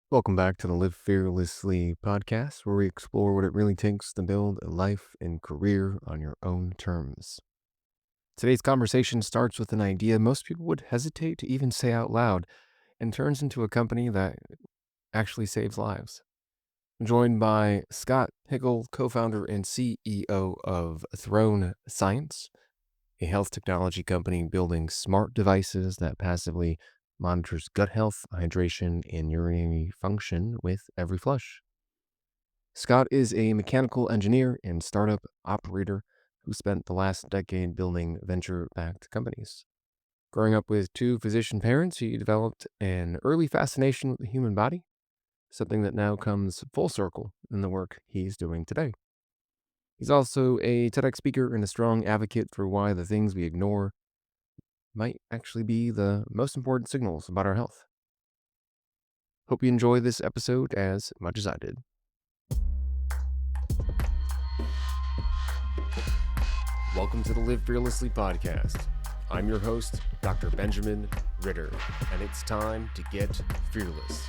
Welcome back to the Live Fearlessly podcast, where we explore what it really takes to build a life and career on your own terms. Today's conversation starts with an idea most people would hesitate to even say out loud and turns into a company that actually saves lives. I'm joined by Scott Hickle, co founder and CEO of Throne Science, a health technology company building smart devices that passively monitors gut health, hydration, and urinary function with every flush. Scott is a mechanical engineer and startup operator who spent the last decade building venture backed companies. Growing up with two physician parents, he developed an early fascination with the human body, something that now comes full circle in the work he's doing today. He's also a TEDx speaker and a strong advocate for why the things we ignore might actually be the most important signals about our health. Hope you enjoy this episode as much as I did. Welcome to the Live Fearlessly podcast. I'm your host, Dr. Benjamin Ritter, and it's time to get fearless.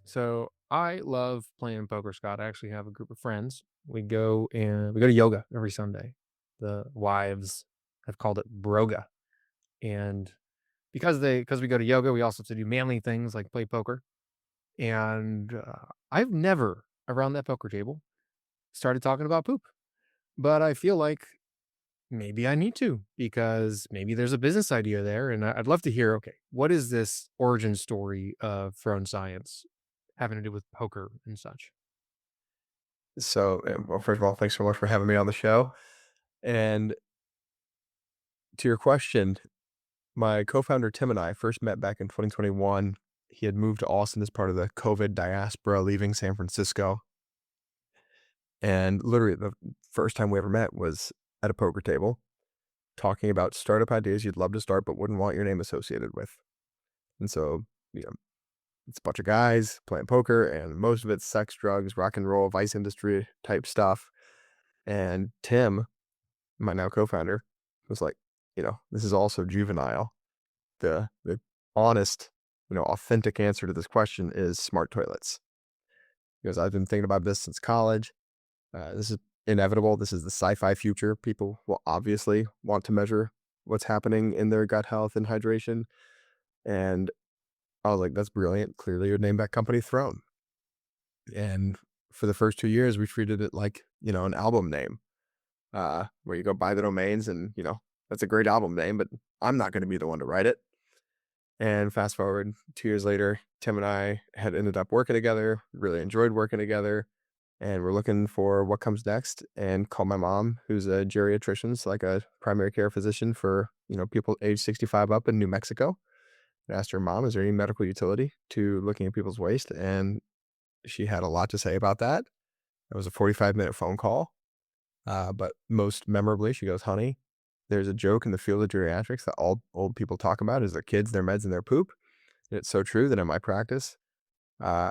So I love playing poker, Scott. I actually have a group of friends. We go to yoga every Sunday. The wives have called it broga, and because we go to yoga, we also have to do manly things like play poker. And I've never around that poker table started talking about poop, but I feel like maybe I need to because maybe there's a business idea there, and I'd love to hear. Okay, what is this origin story of Throne Science having to do with poker and such? Well, first of all, thanks so much for having me on the show. And to your question, my co-founder Tim and I first met back in 2021. He had moved to Austin as part of the COVID diaspora, leaving San Francisco. And literally, the first time we ever met was at a poker table, talking about startup ideas you'd love to start but wouldn't want your name associated with. And so, you know, it's a bunch of guys playing poker, and most of it's sex, drugs, rock and roll, vice industry type stuff. And Tim, my now co-founder, was like, this is also juvenile. The honest, authentic answer to this question is smart toilets. Because I've been thinking about this since college. This is inevitable. This is the sci-fi future. People will obviously want to measure what's happening in their gut health and hydration. And I was like, that's brilliant. Clearly, you name that company Throne. And for the first 2 years, we treated it like, an album name. Where you go buy the domains and, that's a great album name, but I'm not going to be the one to write it. And fast forward 2 years later, Tim and I had ended up working together, really enjoyed working together, and we're looking for what comes next and called my mom, who's a geriatrician, so like a primary care physician for, people age 65 up in New Mexico. And asked her, Mom, is there any medical utility to looking at people's waste? And she had a lot to say about that. It was a 45-minute phone call. But most memorably, she goes, honey, there's a joke in the field of geriatrics that all old people talk about is their kids, their meds, and their poop. And it's so true that in my practice, uh,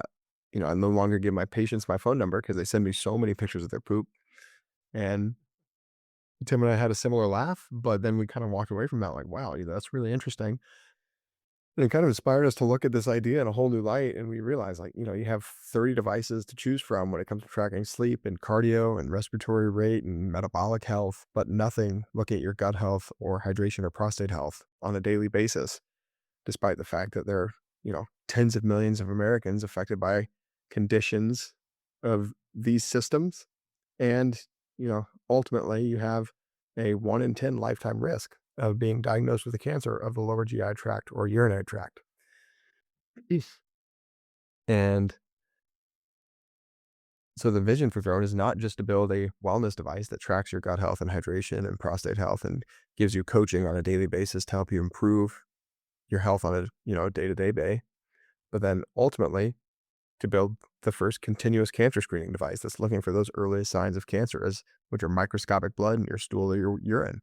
I no longer give my patients my phone number because they send me so many pictures of their poop. And Tim and I had a similar laugh, but then we kind of walked away from that like, wow, that's really interesting. And it kind of inspired us to look at this idea in a whole new light. And we realized, like, you have 30 devices to choose from when it comes to tracking sleep and cardio and respiratory rate and metabolic health, but nothing looking at your gut health or hydration or prostate health on a daily basis, despite the fact that there are, tens of millions of Americans affected by conditions of these systems. And, ultimately you have a 1 in 10 lifetime risk of being diagnosed with a cancer of the lower GI tract or urinary tract. Eesh. And so the vision for Throne is not just to build a wellness device that tracks your gut health and hydration and prostate health and gives you coaching on a daily basis to help you improve your health on a, day-to-day day, but then ultimately to build the first continuous cancer screening device that's looking for those early signs of cancer, which are microscopic blood in your stool or your urine.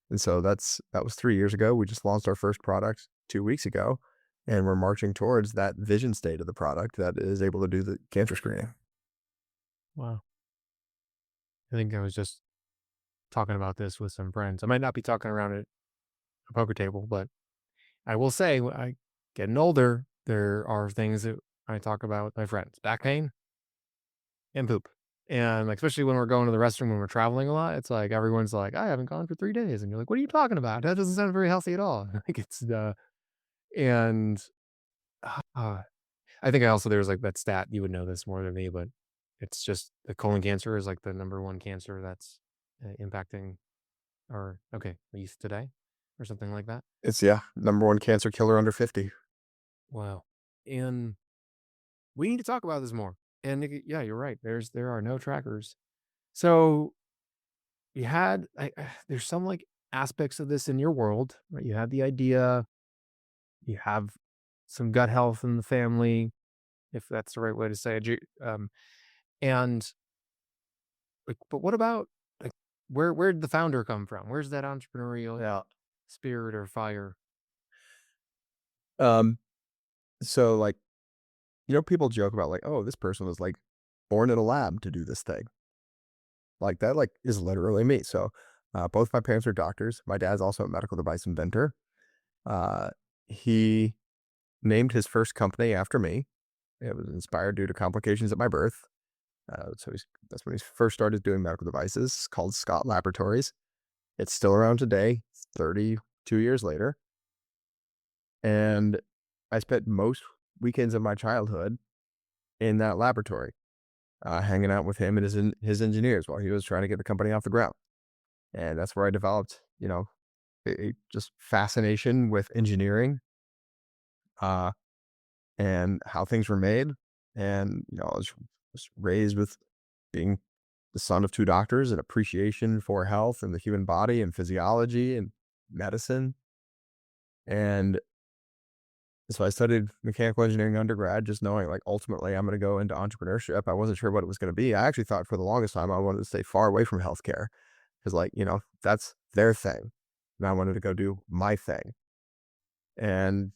And so that was 3 years ago. We just launched our first product 2 weeks ago, and we're marching towards that vision state of the product that is able to do the cancer screening. Wow. I think I was just talking about this with some friends. I might not be talking around at a poker table, but I will say, when I getting older, there are things that I talk about with my friends: back pain and poop. And like, especially when we're going to the restroom when we're traveling a lot, it's like everyone's like, "I haven't gone for 3 days," and you're like, "What are you talking about? That doesn't sound very healthy at all." Like it's and uh, I think I also there's like that stat, you would know this more than me, but it's just the colon cancer is like the number one cancer that's impacting our youth today, or something like that. It's yeah, number one cancer killer under 50. Wow. And we need to talk about this more. And yeah, you're right. There are no trackers. So you had there's some like aspects of this in your world, right? You had the idea, you have some gut health in the family, if that's the right way to say it. And like, but what about like where did the founder come from? Where's that entrepreneurial Yeah. spirit or fire? Um, so like, people joke about like, oh, this person was like born in a lab to do this thing. Like that, like is literally me. So, both my parents are doctors. My dad's also a medical device inventor. Uh, he named his first company after me. It was inspired due to complications at my birth. That's when he first started doing medical devices. It's called Scott Laboratories. It's still around today, 32 years later. And I spent most weekends of my childhood in that laboratory, hanging out with him and his engineers while he was trying to get the company off the ground. And that's where I developed, a just fascination with engineering, uh, and how things were made. And, I was raised with being the son of two doctors and appreciation for health and the human body and physiology and medicine. And so I studied mechanical engineering undergrad, just knowing like ultimately I'm going to go into entrepreneurship. I wasn't sure what it was going to be. I actually thought for the longest time I wanted to stay far away from healthcare because, like, that's their thing. And I wanted to go do my thing. And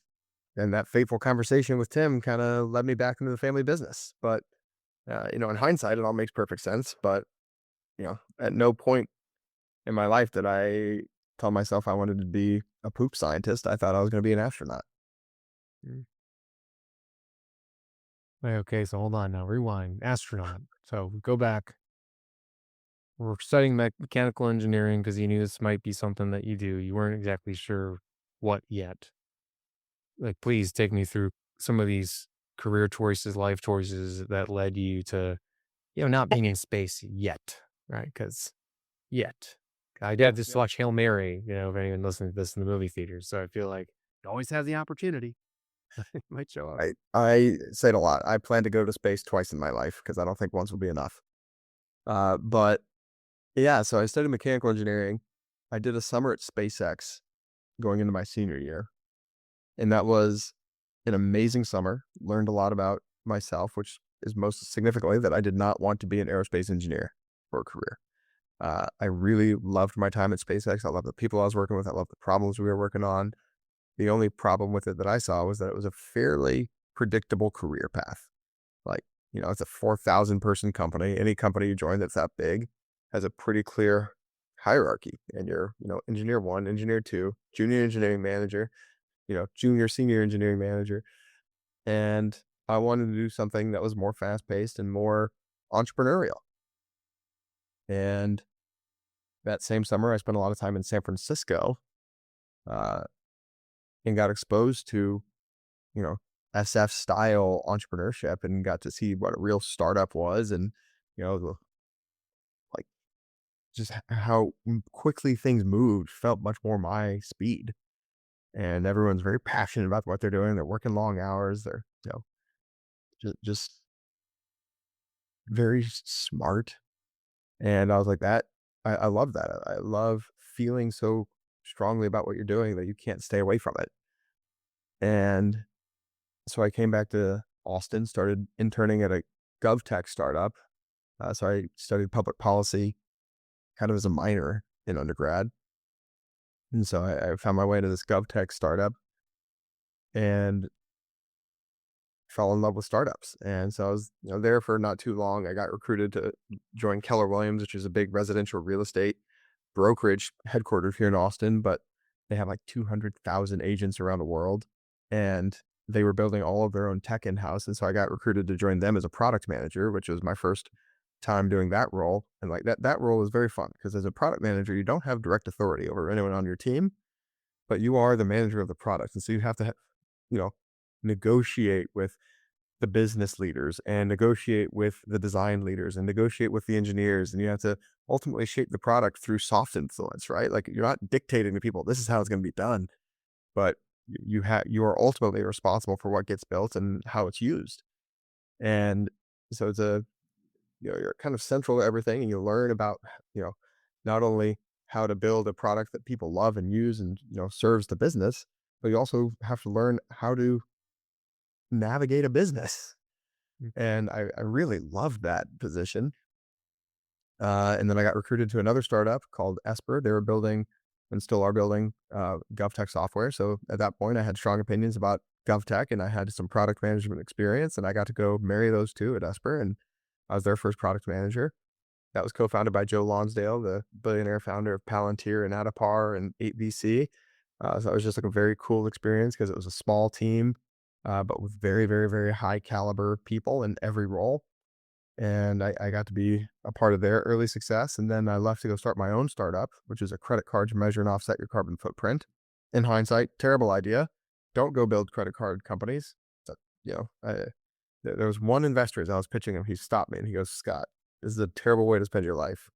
that fateful conversation with Tim kind of led me back into the family business. But, in hindsight, it all makes perfect sense. But, at no point in my life did I tell myself I wanted to be a poop scientist. I thought I was going to be an astronaut. Mm. Okay, so hold on now, rewind. Astronaut. So go back. We're studying mechanical engineering because you knew this might be something that you do. You weren't exactly sure what yet. Like, please take me through some of these career choices, life choices that led you to, not being in space yet, right? Because yet. I did just Yep. watch Hail Mary, if anyone listening to this in the movie theaters. So I feel like it always has the opportunity. It might show up. I say it a lot. I plan to go to space twice in my life because I don't think once will be enough. But yeah, so I studied mechanical engineering. I did a summer at SpaceX going into my senior year, and that was an amazing summer. Learned a lot about myself, which is most significantly that I did not want to be an aerospace engineer for a career. I really loved my time at SpaceX. I love the people I was working with. I love the problems we were working on. The only problem with it that I saw was that it was a fairly predictable career path. Like, it's a 4,000 person company. Any company you join that's that big has a pretty clear hierarchy. And you're, engineer one, engineer two, junior engineering manager, junior, senior engineering manager. And I wanted to do something that was more fast paced and more entrepreneurial. And that same summer, I spent a lot of time in San Francisco, uh, and got exposed to, you know, SF style entrepreneurship and got to see what a real startup was and, like just how quickly things moved felt much more my speed. And everyone's very passionate about what they're doing. They're working long hours. They're, just very smart. And I was like, I love that. I love feeling so strongly about what you're doing that you can't stay away from it. And so I came back to Austin, started interning at a GovTech startup. So I studied public policy kind of as a minor in undergrad. And so I found my way to this GovTech startup and fell in love with startups. And so I was, there for not too long. I got recruited to join Keller Williams, which is a big residential real estate brokerage headquartered here in Austin, but they have like 200,000 agents around the world, and they were building all of their own tech in-house. And so I got recruited to join them as a product manager, which was my first time doing that role. And like that role is very fun because as a product manager, you don't have direct authority over anyone on your team, but you are the manager of the product. And so you have to, you know, negotiate with the business leaders and negotiate with the design leaders and negotiate with the engineers. And you have to ultimately shape the product through soft influence, right? Like you're not dictating to people, this is how it's going to be done, but you are ultimately responsible for what gets built and how it's used. And so it's you're kind of central to everything, and you learn about, you know, not only how to build a product that people love and use and, serves the business, but you also have to learn how to navigate a business. Mm. And I really loved that position. And then I got recruited to another startup called Esper. They were building and still are building GovTech software. So at that point, I had strong opinions about GovTech, and I had some product management experience, and I got to go marry those two at Esper. And I was their first product manager. That was co-founded by Joe Lonsdale, the billionaire founder of Palantir and Adapar and 8VC. So it was just like a very cool experience because it was a small team, but with very, very, very high caliber people in every role. And I got to be a part of their early success. And then I left to go start my own startup, which is a credit card to measure and offset your carbon footprint. In hindsight, terrible idea. Don't go build credit card companies. But, there was one investor as I was pitching him, he stopped me and he goes, "Scott, this is a terrible way to spend your life.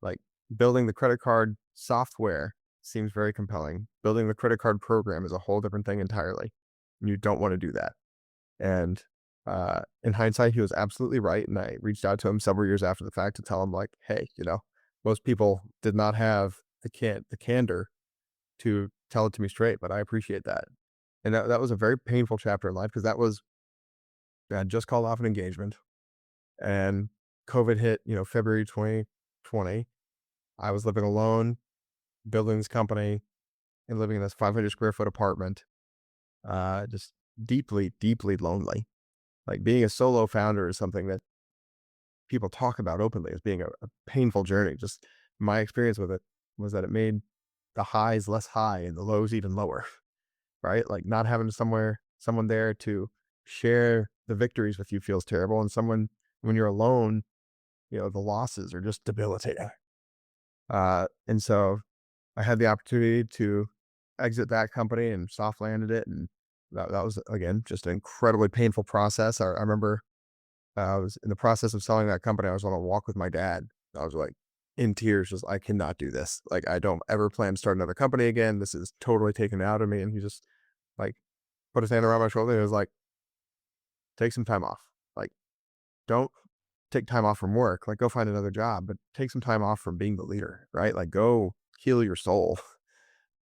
Like building the credit card software seems very compelling. Building the credit card program is a whole different thing entirely. And you don't want to do that." And in hindsight, he was absolutely right. And I reached out to him several years after the fact to tell him, like, hey, most people did not have the candor to tell it to me straight, but I appreciate that. And that was a very painful chapter in life because I had just called off an engagement, and COVID hit, February 2020. I was living alone, building this company, and living in this 500 square foot apartment, just deeply, deeply lonely. Like being a solo founder is something that people talk about openly as being a painful journey. Just my experience with it was that it made the highs less high and the lows even lower, right? Like not having someone there to share the victories with you feels terrible. And when you're alone, the losses are just debilitating. And so I had the opportunity to exit that company and soft landed it. And that was, again, just an incredibly painful process. I remember I was in the process of selling that company. I was on a walk with my dad. I was like in tears, just, I cannot do this. Like, I don't ever plan to start another company again. This is totally taken out of me. And he just like put his hand around my shoulder and he was like, take some time off. Like, don't take time off from work. Like, go find another job, but take some time off from being the leader, right? Like, go heal your soul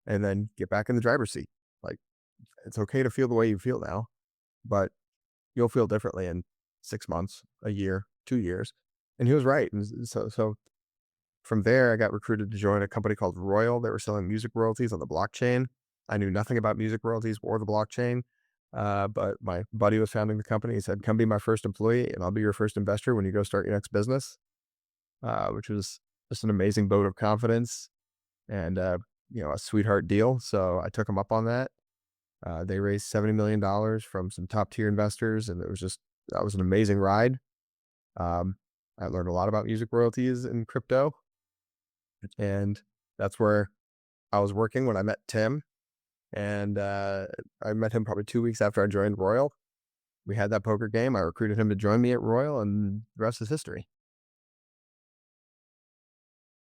and then get back in the driver's seat. Like, it's okay to feel the way you feel now, but you'll feel differently in 6 months, a year, 2 years. And he was right. And so from there, I got recruited to join a company called Royal. They were selling music royalties on the blockchain. I knew nothing about music royalties or the blockchain. But my buddy was founding the company. He said, come be my first employee and I'll be your first investor when you go start your next business, which was just an amazing vote of confidence and, a sweetheart deal. So I took him up on that. They raised $70 million from some top tier investors. And that was an amazing ride. I learned a lot about music royalties and crypto. And that's where I was working when I met Tim. And I met him probably 2 weeks after I joined Royal. We had that poker game. I recruited him to join me at Royal, and the rest is history.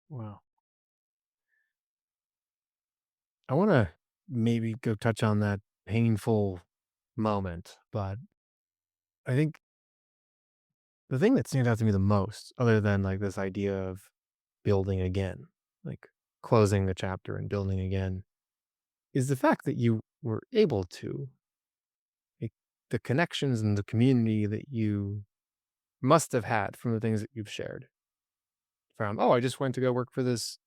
Wow. I want to maybe go touch on that painful moment, but I think the thing that stands out to me the most, other than like this idea of building again, like closing the chapter and building again, is the fact that you were able to, like, the connections and the community that you must have had from the things that you've shared. From, oh, I just went to go work for this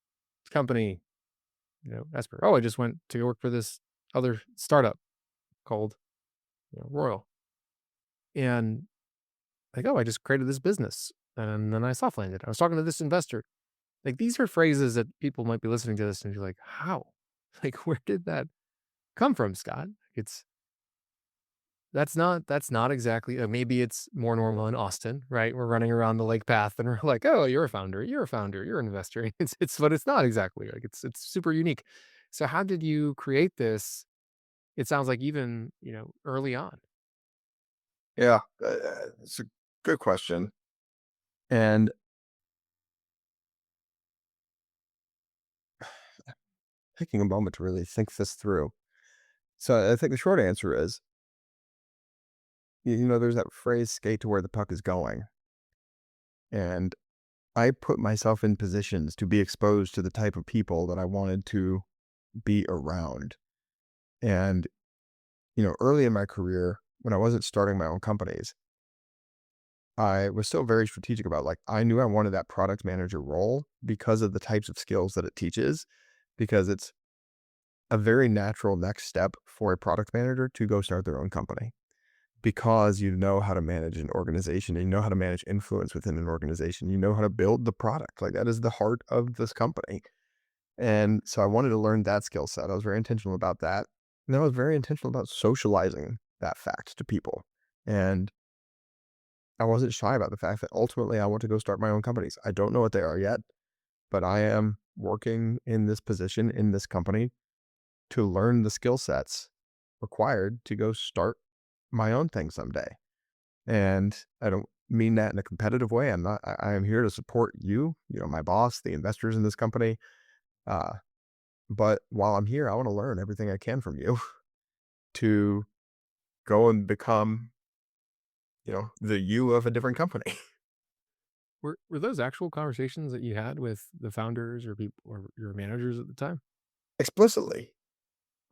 company, Esper. Oh, I just went to go work for this other startup called, Royal. And like, oh, I just created this business and then I soft landed. I was talking to this investor. Like, these are phrases that people might be listening to this and be like, "How? Like, where did that come from, Scott?" It's that's not exactly maybe it's more normal in Austin, right? We're running around the lake path and we're like, "Oh, you're a founder, you're a founder, you're an investor." It's but it's not exactly, like, it's super unique. So how did you create this? It sounds like even, early on. Yeah, it's a good question, and taking a moment to really think this through. So I think the short answer is, there's that phrase, "skate to where the puck is going," and I put myself in positions to be exposed to the type of people that I wanted to be around. And, early in my career, when I wasn't starting my own companies, I was still very strategic about, like, I knew I wanted that product manager role because of the types of skills that it teaches, because it's a very natural next step for a product manager to go start their own company, because you know how to manage an organization, and you know how to manage influence within an organization. You know how to build the product. Like, that is the heart of this company. And so I wanted to learn that skill set. I was very intentional about that. And I was very intentional about socializing that fact to people. And I wasn't shy about the fact that ultimately I want to go start my own companies. I don't know what they are yet, but I am working in this position in this company to learn the skill sets required to go start my own thing someday. And I don't mean that in a competitive way. I'm not, I am here to support you, my boss, the investors in this company. Uh, but while I'm here, I want to learn everything I can from you to go and become, the you of a different company. Were those actual conversations that you had with the founders or people or your managers at the time? Explicitly,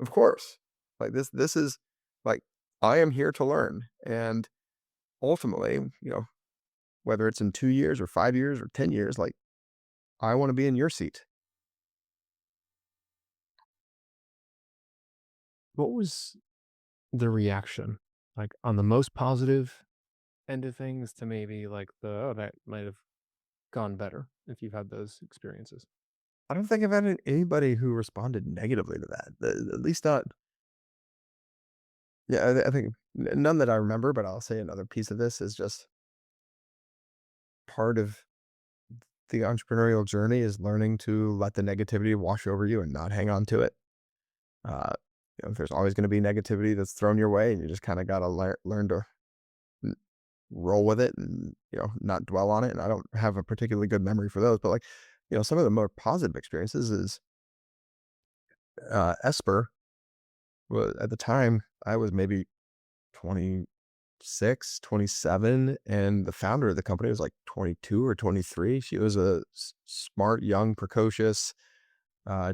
of course. Like, this is like, I am here to learn. And ultimately, whether it's in 2 years or 5 years or 10 years, like, I want to be in your seat. What was the reaction? Like, on the most positive end of things to maybe like "Oh, that might have gone better," if you've had those experiences? I don't think I've had anybody who responded negatively to that. At least not. Yeah, I think none that I remember. But I'll say another piece of this is just part of the entrepreneurial journey is learning to let the negativity wash over you and not hang on to it. Uh, there's always going to be negativity that's thrown your way, and you just kind of got to learn to n- roll with it and not dwell on it. And I don't have a particularly good memory for those, but, like, some of the more positive experiences is Esper. Well, at the time, I was maybe 26, 27, and the founder of the company was like 22 or 23. She was a smart, young, precocious,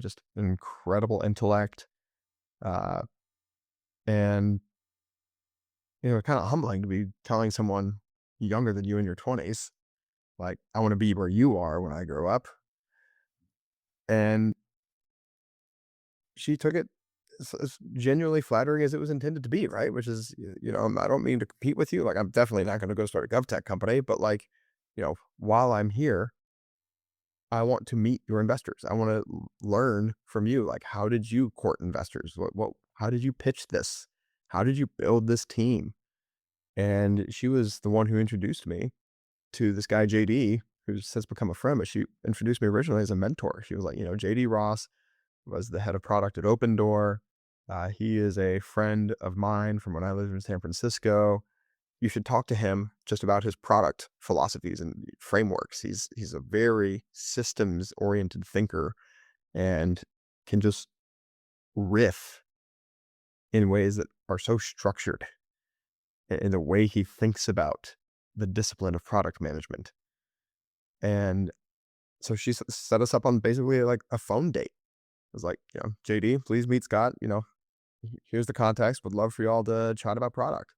just incredible intellect. Uh, and, kind of humbling to be telling someone younger than you in your 20s, like, I want to be where you are when I grow up. And she took it as genuinely flattering as it was intended to be, right? Which is, I don't mean to compete with you. Like, I'm definitely not going to go start a GovTech company, but, like, while I'm here, I want to meet your investors. I want to learn from you. Like, how did you court investors? How did you pitch this? How did you build this team? And she was the one who introduced me to this guy, JD, who's since become a friend, but she introduced me originally as a mentor. She was like, JD Ross was the head of product at Open Door. He is a friend of mine from when I lived in San Francisco. You should talk to him just about his product philosophies and frameworks. He's a very systems oriented thinker and can just riff in ways that are so structured in the way he thinks about the discipline of product management. And so she set us up on basically like a phone date. It was like, JD, please meet Scott. Here's the context. Would love for y'all to chat about product.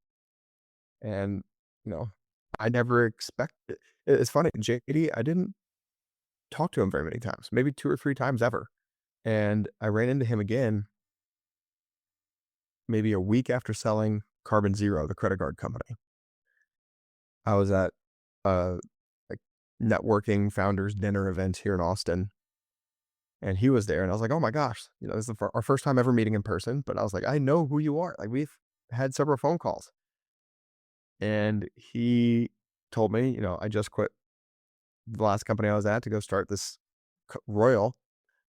And, you know, I never expected. It's funny, JD, I didn't talk to him very many times, maybe 2 or 3 times ever. And I ran into him again maybe a week after selling Carbon Zero, the credit card company. I was at uh, like networking founders dinner event here in Austin, and he was there, and I was like, "Oh my gosh, this is our first time ever meeting in person." But I was like, "I know who you are. Like we've had several phone calls." And he told me, I just quit the last company I was at to go start this Royal.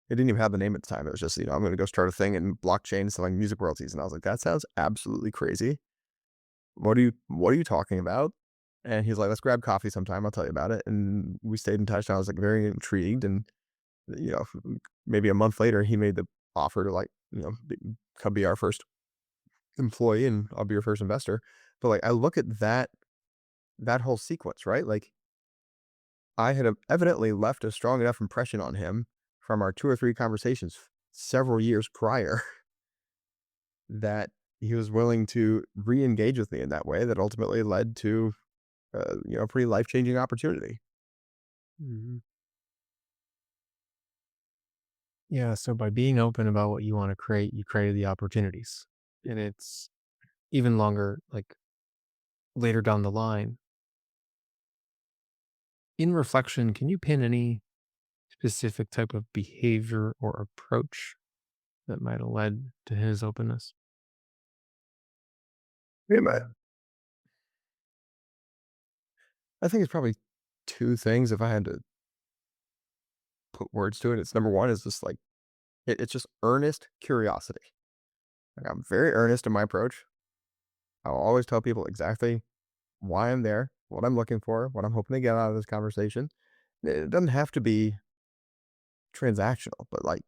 It didn't even have the name at the time. It was just, I'm going to go start a thing in blockchain selling music royalties. And I was like, that sounds absolutely crazy. What are you talking about? And he's like, let's grab coffee sometime. I'll tell you about it. And we stayed in touch. And I was like very intrigued. And, you know, maybe a month later, he made the offer to like, come be our first employee and I'll be your first investor. But like, I look at that whole sequence, right? Like I had evidently left a strong enough impression on him from our 2 or 3 conversations several years prior that he was willing to re-engage with me in that way that ultimately led to, a pretty life-changing opportunity. Mhm. Yeah, so by being open about what you want to create, you created the opportunities. And it's even longer, like later down the line. In reflection, can you pin any specific type of behavior or approach that might have led to his openness? Yeah, man. I think it's probably 2 things if I had to put words to it. It's number 1 is just like it's just earnest curiosity. Like, I'm very earnest in my approach. I'll always tell people exactly why I'm there, what I'm looking for, what I'm hoping to get out of this conversation. It doesn't have to be transactional, but like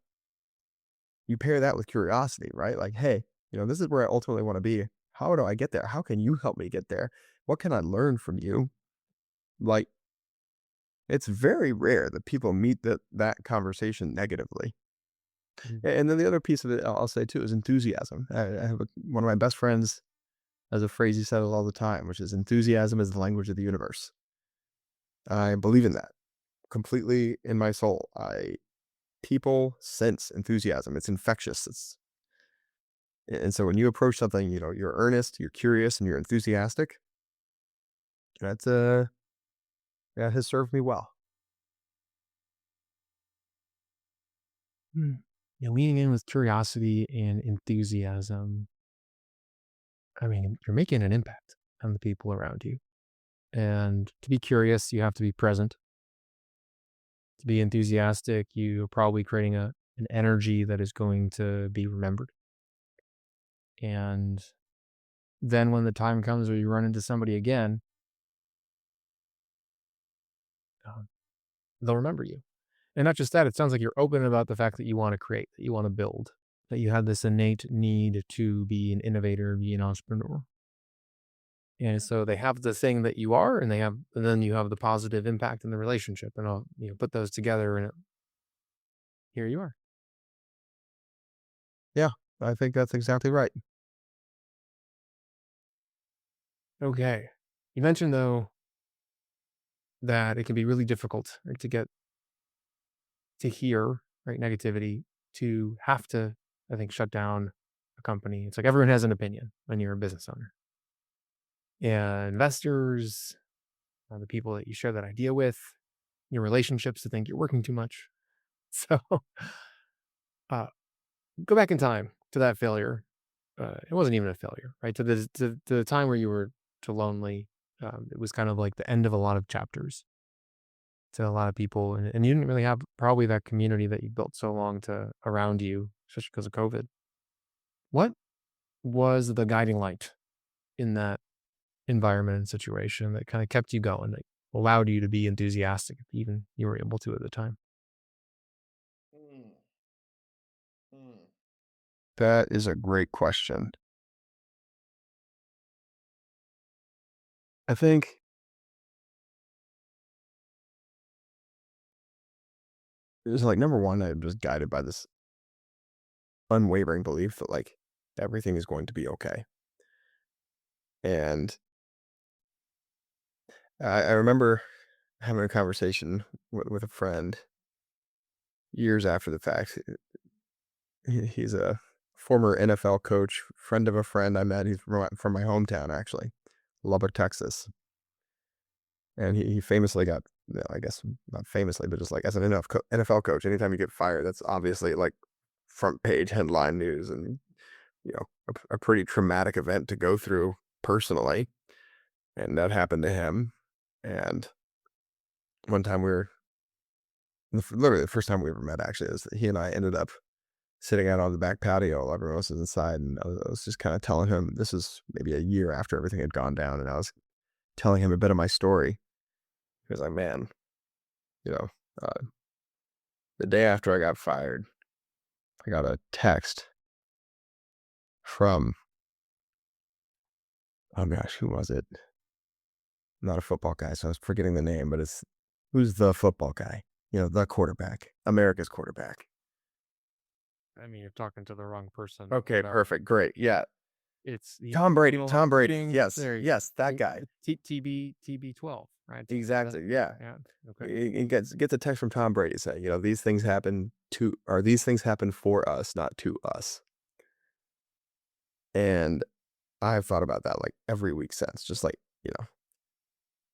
you pair that with curiosity, right? Like, hey, this is where I ultimately want to be. How do I get there? How can you help me get there? What can I learn from you? Like, it's very rare that people meet that conversation negatively. Mhm. And then the other piece of it, I'll say too, is enthusiasm. I have one of my best friends has a phrase he says all the time, which is enthusiasm is the language of the universe. I believe in that completely in my soul. People sense enthusiasm. It's infectious. And so when you approach something, you're earnest, you're curious, and you're enthusiastic. That's that has served me well. Mm. Yeah, leaning in with curiosity and enthusiasm. I mean, you're making an impact on the people around you. And to be curious, you have to be present. To be enthusiastic, you're probably creating an energy that is going to be remembered. And then when the time comes where you run into somebody again, uh, they'll remember you. And not just that, it sounds like you're open about the fact that you want to create, that you want to build, that you have this innate need to be an innovator, be an entrepreneur. And so they have the thing that you are, and then you have the positive impact in the relationship, and I'll put those together, and here you are. Yeah, I think that's exactly right. Okay, you mentioned though that it can be really difficult, right, to hear, right, negativity, to have to, I think, shut down a company. It's like everyone has an opinion when you're a business owner, and investors, the people that you share that idea with, your relationships, to think you're working too much. So, uh, go back in time to that failure. It wasn't even a failure, right? To the time where you were too lonely. It was kind of like the end of a lot of chapters to a lot of people, and you didn't really have probably that community that you built so long to around you, especially because of COVID. What was the guiding light in that environment and situation that kind of kept you going, that allowed you to be enthusiastic if even you were able to at the time? Mm, mm. That is a great question. I think it was like number 1, I was guided by this unwavering belief that like everything is going to be okay. And I remember having a conversation with a friend years after the fact. He's a former NFL coach, friend of a friend I met. He's from my hometown, actually, Lubbock, Texas. And he famously got I guess not famously, but just like as an NFL coach, anytime you get fired, that's obviously like front page headline news and, a pretty traumatic event to go through personally. And that happened to him. And one time literally the first time we ever met actually is that he and I ended up sitting out on the back patio while everyone else was inside. And I was just kind of telling him, this is maybe a year after everything had gone down. And I was telling him a bit of my story. He was like, man, you know, uh, the day after I got fired, I got a text from, oh gosh, who was it? Not a football guy, so I was forgetting the name, but who's the football guy? The quarterback, America's quarterback. I mean, you're talking to the wrong person Okay, about perfect, great, yeah, it's the Tom Brady. Timo Tom Brady. Hawking. Yes, There you go. yes, that guy. TB 12, right? That, Exactly. Yeah, yeah. Okay. he gets a text from Tom Brady saying, these things happen for us, not to us. And I've thought about that like every week since. Just like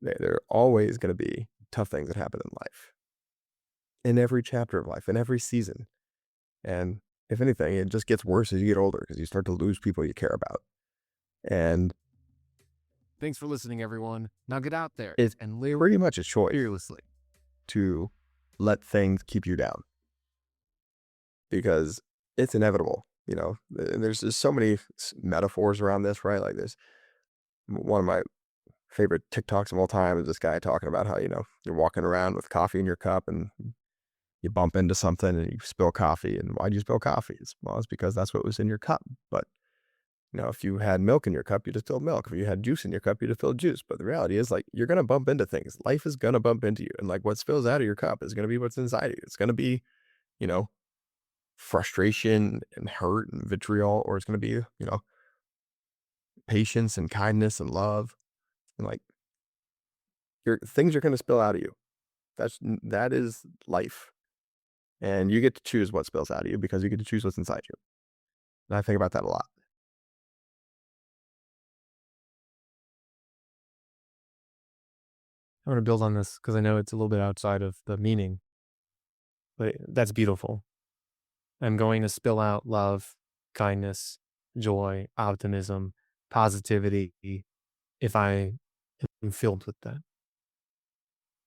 there are always going to be tough things that happen in life, in every chapter of life, in every season. And if anything, it just gets worse as you get older because you start to lose people you care about. And Thanks for listening, everyone. Now get out there it's and live pretty much a choice fearlessly. to let things keep you down because it's inevitable. There's just so many metaphors around this, right? Like there's one of my favorite TikToks of all time is this guy talking about how, you're walking around with coffee in your cup and you bump into something and you spill coffee. And why'd you spill coffee? It's because that's what was in your cup. But, if you had milk in your cup, you'd have spilled milk. If you had juice in your cup, you'd have spilled juice. But the reality is, like, you're going to bump into things. Life is going to bump into you. And, like, what spills out of your cup is going to be what's inside you. It's going to be, you know, frustration and hurt and vitriol, or it's going to be, patience and kindness and love. And, like, things are going to spill out of you. That is life. And you get to choose what spills out of you because you get to choose what's inside you. And I think about that a lot. I want to build on this because I know it's a little bit outside of the meaning, but that's beautiful. I'm going to spill out love, kindness, joy, optimism, positivity if I am filled with that.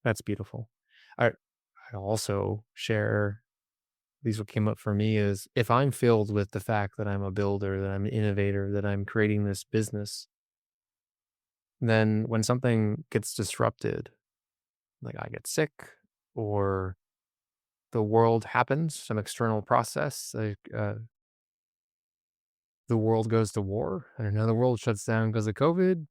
That's beautiful. I also share these what came up for me is if I'm filled with the fact that I'm a builder, that I'm an innovator, that I'm creating this business, then when something gets disrupted, like I get sick or the world happens, some external process, like the world goes to war, and another world shuts down because of COVID.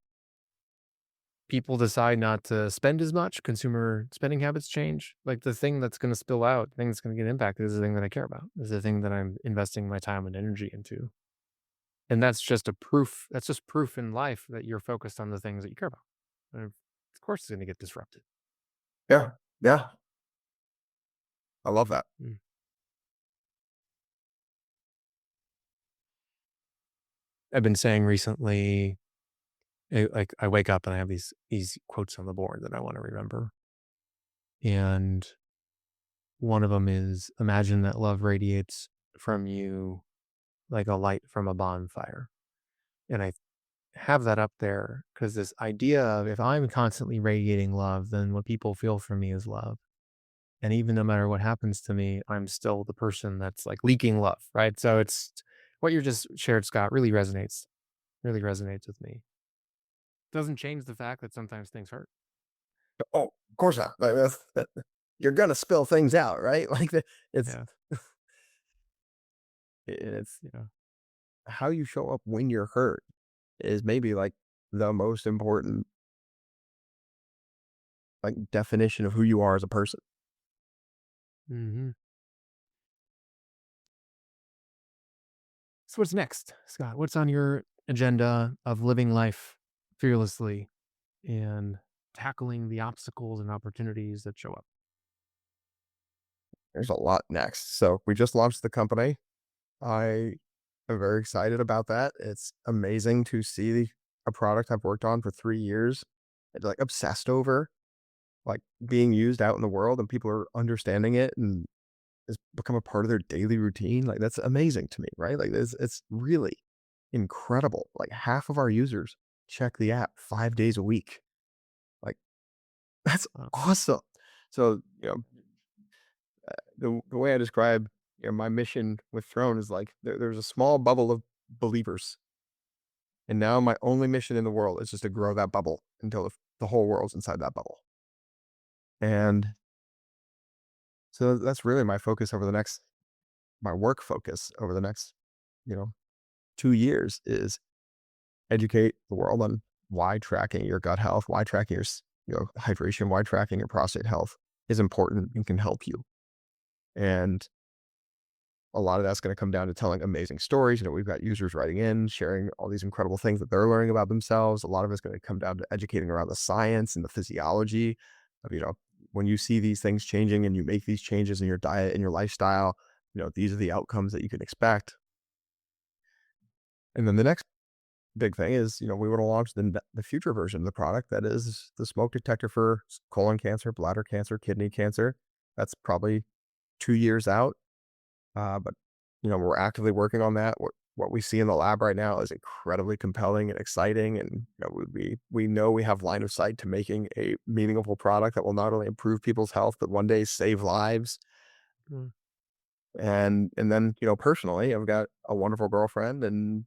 People decide not to spend as much, consumer spending habits change. Like the thing that's going to spill out, the thing that's going to get impacted is the thing that I care about, is the thing that I'm investing my time and energy into. And that's just proof in life that you're focused on the things that you care about. And of course, it's going to get disrupted. Yeah. Yeah. I love that. Mm. I've been saying recently, like I wake up and I have these quotes on the board that I want to remember. And one of them is imagine that love radiates from you like a light from a bonfire. And I have that up there because this idea of if I'm constantly radiating love, then what people feel from me is love. And even no matter what happens to me, I'm still the person that's like leaking love, right? So it's what you just shared, Scott, really resonates with me. Doesn't change the fact that sometimes things hurt. Oh, of course not. Like, you're gonna spill things out, right? Like it's Yeah. it's Yeah. how you show up when you're hurt is maybe like the most important like definition of who you are as a person. Hmm. So what's next, Scott? What's on your agenda of living life fearlessly and tackling the obstacles and opportunities that show up? There's a lot next. So we just launched the company. I am very excited about that. It's amazing to see a product I've worked on for 3 years and like obsessed over. like being used out in the world and people are understanding it and it's become a part of their daily routine. Like that's amazing to me, right? Like it's really incredible. Like half of our users check the app 5 days a week. Like that's Wow. awesome. So, the way I describe, my mission with Throne is like there's a small bubble of believers. And now my only mission in the world is just to grow that bubble until the whole world's inside that bubble. And so that's really my work focus over the next, you know, 2 years is educate the world on why tracking your gut health, why tracking hydration, why tracking your prostate health is important and can help you. And a lot of that's going to come down to telling amazing stories. We've got users writing in, sharing all these incredible things that they're learning about themselves. A lot of it's going to come down to educating around the science and the physiology of, when you see these things changing and you make these changes in your diet and your lifestyle, these are the outcomes that you can expect. And then the next big thing is, we want to launch the future version of the product that is the smoke detector for colon cancer, bladder cancer, kidney cancer. That's probably 2 years out. But we're actively working on that. What we see in the lab right now is incredibly compelling and exciting, and we know we have line of sight to making a meaningful product that will not only improve people's health but one day save lives. Mm. And then personally, I've got a wonderful girlfriend, and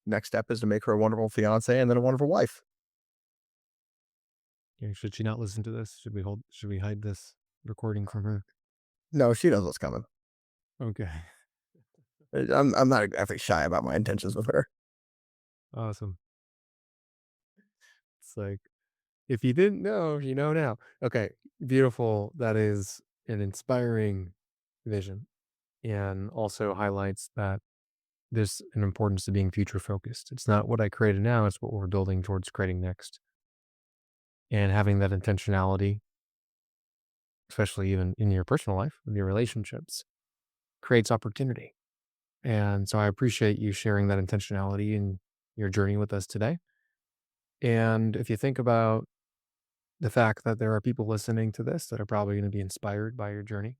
next step is to make her a wonderful fiance and then a wonderful wife. Yeah, should she not listen to this? Should we hide this recording from her? No, she knows what's coming. Okay. I'm not exactly shy about my intentions with her. Awesome. It's like, if you didn't know, you know now. Okay. Beautiful. That is an inspiring vision, and also highlights that there's an importance to being future focused. It's not what I created now, it's what we're building towards creating next. And having that intentionality, especially even in your personal life, in your relationships, creates opportunity. And so I appreciate you sharing that intentionality in your journey with us today. And if you think about the fact that there are people listening to this that are probably going to be inspired by your journey,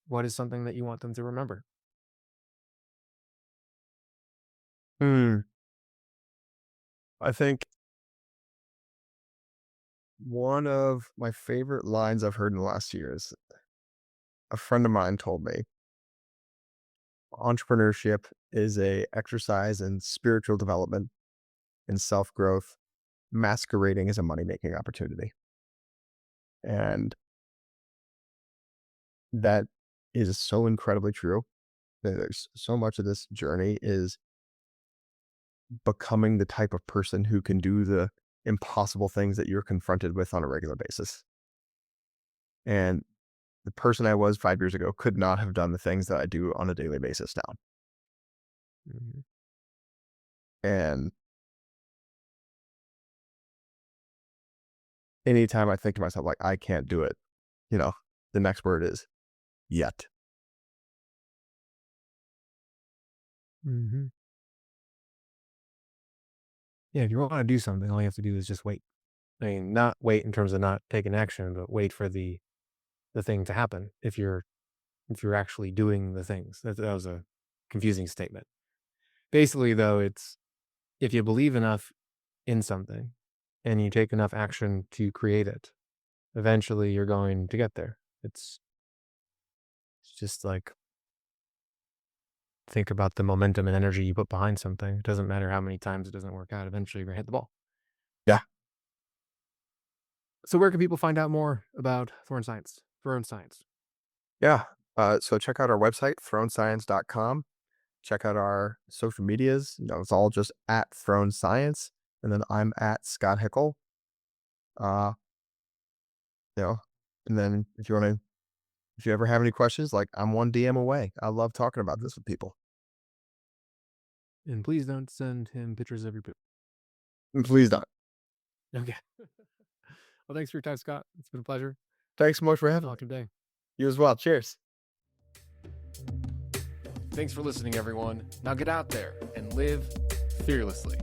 what is something that you want them to remember? Hmm. I think one of my favorite lines I've heard in the last year is a friend of mine told me entrepreneurship is a exercise in spiritual development and self-growth masquerading as a money-making opportunity. And that is so incredibly true. There's so much of this journey is becoming the type of person who can do the impossible things that you're confronted with on a regular basis. And the person I was 5 years ago could not have done the things that I do on a daily basis now. Mhm. And anytime I think to myself, like, I can't do it, you know, the next word is yet. Mhm. Yeah, if you want to do something, all you have to do is just wait. I mean, not wait in terms of not taking action, but wait for the thing to happen. If you're actually doing the things, that was a confusing statement. Basically, though, it's if you believe enough in something and you take enough action to create it, eventually you're going to get there. It's just like, think about the momentum and energy you put behind something. It doesn't matter how many times it doesn't work out. Eventually, you're gonna hit the ball. Yeah. So, where can people find out more about Thorn Science? Thorn Science. Yeah. So check out our website, thronescience.com. Check out our social medias. It's all just at Throne Science. And then I'm at Scott Hickle. Uh, you know, and then if you ever have any questions, like I'm one DM away. I love talking about this with people. And please don't send him pictures of your poop. And please don't. Okay. Well, thanks for your time, Scott. It's been a pleasure. Thanks so much for We'll having me. talk today. You as well. Cheers. Thanks for listening, everyone. Now get out there and live fearlessly.